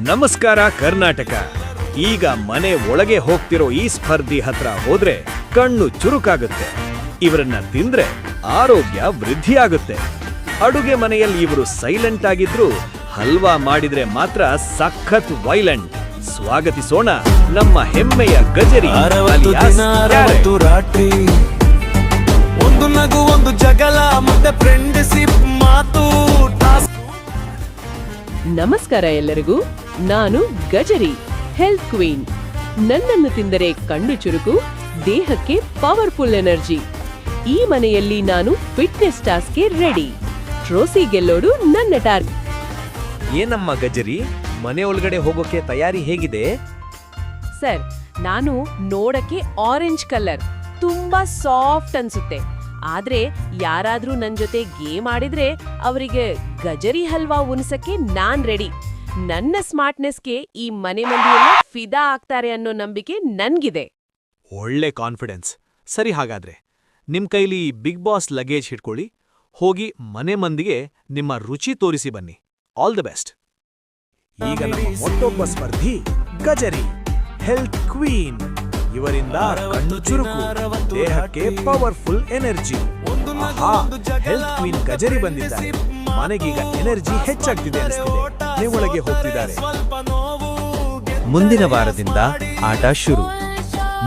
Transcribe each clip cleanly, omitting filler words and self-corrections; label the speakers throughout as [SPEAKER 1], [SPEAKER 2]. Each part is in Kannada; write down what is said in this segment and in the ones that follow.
[SPEAKER 1] ನಮಸ್ಕಾರ ಕರ್ನಾಟಕ. ಈಗ ಮನೆ ಒಳಗೆ ಹೋಗ್ತಿರೋ ಈ ಸ್ಪರ್ಧಿ ಹತ್ರ ಹೋದ್ರೆ ಕಣ್ಣು ಚುರುಕಾಗುತ್ತೆ. ಇವರನ್ನ ತಿಂದ್ರೆ ಆರೋಗ್ಯ ವೃದ್ಧಿಯಾಗುತ್ತೆ. ಅಡುಗೆ ಮನೆಯಲ್ಲಿ ಇವರು ಸೈಲೆಂಟ್ ಆಗಿದ್ರು, ಹಲ್ವಾ ಮಾಡಿದ್ರೆ ಮಾತ್ರ ಸಖತ್ ವೈಲೆಂಟ್. ಸ್ವಾಗತಿಸೋಣ ನಮ್ಮ ಹೆಮ್ಮೆಯ ಗಜರಿ ಅಲಿಯಾಸ್ ಕ್ಯಾರೆಟ್.
[SPEAKER 2] ಒಂದು ನಗು, ಒಂದು ಜಗಳ, ಮತ್ತೆ ಫ್ರೆಂಡ್ಶಿಪ್ ಮಾತು.
[SPEAKER 3] ನಮಸ್ಕಾರ ಎಲ್ಲರಿಗೂ. ನಾನು ಗಜರಿ, ಹೆಲ್ತ್ ಕ್ವೀನ್. ನನ್ನನ್ನು ತಿಂದರೆ ಕಣ್ಣು ಚುರುಕು, ದೇಹಕ್ಕೆ ಪವರ್ಫುಲ್ ಎನರ್ಜಿ. ಈ ಮನೆಯಲ್ಲಿ ನಾನು ಫಿಟ್ನೆಸ್ ಟಾಸ್ಕ್ಗೆ ರೆಡಿ. ಟ್ರೋಫಿ ಗೆಲ್ಲೋಡು ನನ್ನ ಟಾರ್ಗೆಟ್.
[SPEAKER 1] ಏನಮ್ಮ ಗಜರಿ, ಮನೆ ಒಳಗಡೆ ಹೋಗೋಕೆ ತಯಾರಿ ಹೇಗಿದೆ?
[SPEAKER 3] ಸರ್, ನಾನು ನೋಡಕ್ಕೆ ಆರೆಂಜ್ ಕಲರ್ ತುಂಬಾ ಸಾಫ್ಟ್ ಅನ್ಸುತ್ತೆ. ಆದ್ರೆ ಯಾರಾದ್ರೂ ನನ್ ಜೊತೆ ಗೇಮ್ ಆಡಿದ್ರೆ ಅವರಿಗೆ ಗಜರಿ ಹಲ್ವಾ ಉಣಿಸಕ್ಕೆ ನಾನ್ ರೆಡಿ. ನನ್ನ ಸ್ಮಾರ್ಟ್ನೆಸ್ಗೆ ಈ ಮನೆ ಮಂದಿಯೆಲ್ಲ ಫಿದಾ ಆಗ್ತಾರೆ ಅನ್ನೋ ನಂಬಿಕೆ ನನ್ಗಿದೆ.
[SPEAKER 1] ಒಳ್ಳೆ ಕಾನ್ಫಿಡೆನ್ಸ್. ಸರಿ, ಹಾಗಾದ್ರೆ ನಿಮ್ ಕೈಲಿ ಬಿಗ್ ಬಾಸ್ ಲಗೇಜ್ ಹಿಡ್ಕೊಳ್ಳಿ. ಹೋಗಿ ಮನೆ ಮಂದಿಗೆ ನಿಮ್ಮ ರುಚಿ ತೋರಿಸಿ ಬನ್ನಿ. All the best. ಈಗ ನಮ್ಮ ಮತ್ತೊಬ್ಬ ಸ್ಪರ್ಧಿ ಗಜರಿ, ಹೆಲ್ತ್ ಕ್ವೀನ್. ಇವರಿಂದ ಕಣ್ಣು ಚುರುಕು, ದೇಹಕ್ಕೆ ಪವರ್ಫುಲ್ ಎನರ್ಜಿ. ಹೆಲ್ತ್ ಕ್ವೀನ್ ಗಜರಿ ಬಂದಿದ್ದಾರೆ. ಮನೆಗೀಗ ಎನರ್ಜಿ ಹೆಚ್ಚಾಗ್ತಿದೆ ಅನಿಸ್ತಿದೆ. ನೀವೊಳಗೆ ಹೋಗ್ತಿದ್ದಾರೆ.
[SPEAKER 4] ಮುಂದಿನ ವಾರದಿಂದ ಆಟ ಶುರು.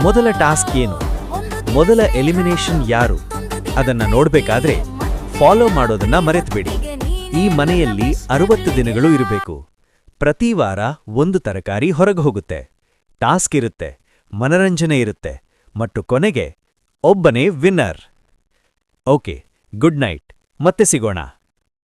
[SPEAKER 4] ಮೊದಲ ಟಾಸ್ಕ್ ಏನು, ಮೊದಲ ಎಲಿಮಿನೇಷನ್ ಯಾರು, ಅದನ್ನ ನೋಡ್ಬೇಕಾದ್ರೆ ಫಾಲೋ ಮಾಡೋದನ್ನ ಮರೆತುಬೇಡಿ. ಈ ಮನೆಯಲ್ಲಿ 60 ದಿನಗಳು ಇರಬೇಕು. ಪ್ರತಿ ವಾರ ಒಂದು ತರಕಾರಿ ಹೊರಗೆ ಹೋಗುತ್ತೆ. ಟಾಸ್ಕ್ ಇರುತ್ತೆ, ಮನರಂಜನೆ ಇರುತ್ತೆ, ಮತ್ತು ಕೊನೆಗೆ ಒಬ್ಬನೇ ವಿನ್ನರ್. Okay, good night. ಮತ್ತೆ ಸಿಗೋಣ.